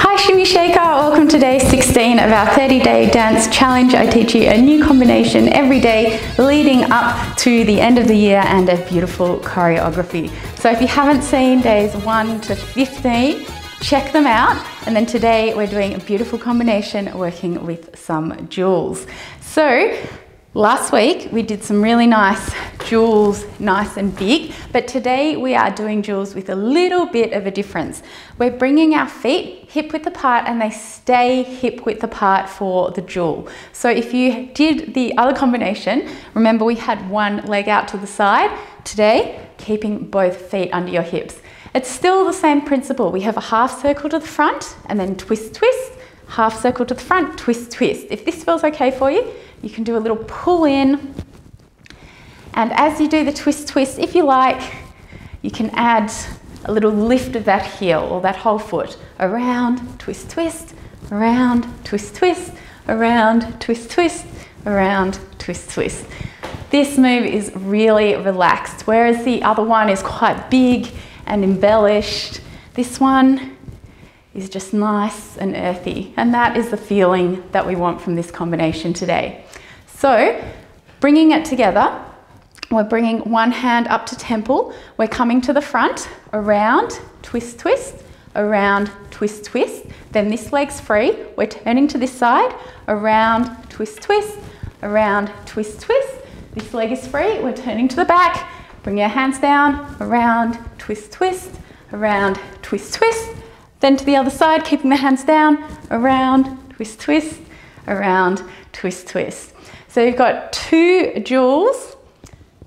Hi Shimmy Shaker, welcome to day 16 of our 30-day dance challenge. I teach you a new combination every day leading up to the end of the year and a beautiful choreography. So if you haven't seen days 1 to 15, check them out. And then today we're doing a beautiful combination working with some jewels. So last week we did some really nice jewels, nice and big, but today we are doing jewels with a little bit of a difference. We're bringing our feet hip width apart and they stay hip width apart for the jewel. So if you did the other combination, remember we had one leg out to the side. Today, keeping both feet under your hips. It's still the same principle. We have a half circle to the front and then twist, twist, half circle to the front, twist, twist. If this feels okay for you, you can do a little pull in. And as you do the twist, twist, if you like, you can add a little lift of that heel or that whole foot. Around, twist, twist, around, twist, twist, around, twist, twist, around, twist, twist. This move is really relaxed, whereas the other one is quite big and embellished. This one is just nice and earthy, and that is the feeling that we want from this combination today. So, bringing it together, we're bringing one hand up to temple, we're coming to the front, around, twist, twist, around, twist, twist, then this leg's free, we're turning to this side, around, twist, twist, around, twist, twist, this leg is free, we're turning to the back, bring our hands down, around, twist, twist, around, twist, twist, then to the other side, keeping the hands down, around, twist, twist, around, twist, twist. So you've got two jewels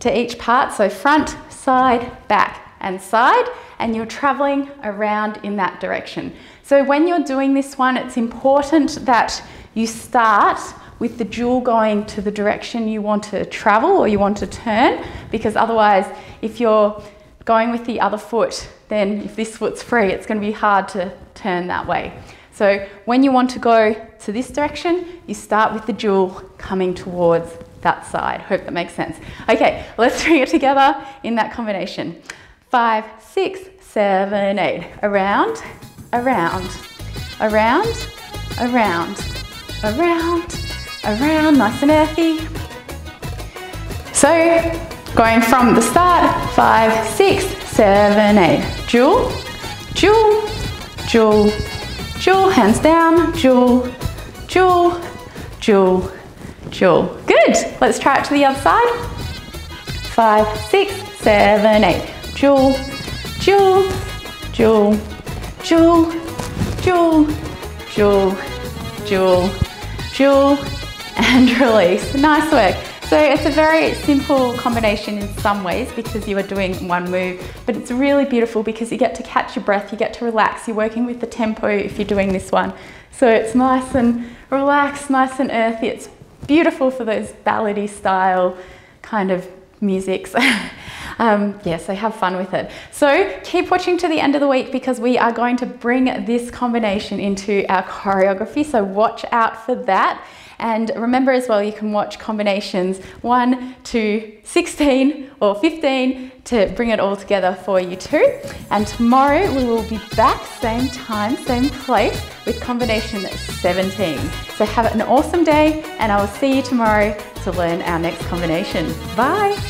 to each part, so front, side, back, and side, and you're traveling around in that direction. So when you're doing this one, it's important that you start with the jewel going to the direction you want to travel or you want to turn, because otherwise, if you're going with the other foot, then if this foot's free, it's going to be hard to turn that way. So when you want to go to this direction, you start with the jewel coming towards that side. Hope that makes sense. Okay, let's bring it together in that combination. 5, 6, 7, 8. Around, around, around, around, around, around, nice and earthy. So, going from the start, 5, 6, 7, 8. Jewel, jewel, jewel, jewel, hands down, jewel, jewel, jewel, jewel. Good, let's try it to the other side. 5, 6, 7, 8. Jewel, jewel, jewel, jewel, jewel, jewel, jewel, jewel, and release. Nice work. So it's a very simple combination in some ways because you are doing one move, but it's really beautiful because you get to catch your breath, you get to relax, you're working with the tempo if you're doing this one. So it's nice and relaxed, nice and earthy. It's beautiful for those ballady style kind of musics. Yeah, so have fun with it. So keep watching to the end of the week because we are going to bring this combination into our choreography, so watch out for that. And remember as well, you can watch combinations 1 to 16 or 15 to bring it all together for you too. And tomorrow we will be back, same time, same place, with combination 17. So have an awesome day and I will see you tomorrow to learn our next combination. Bye.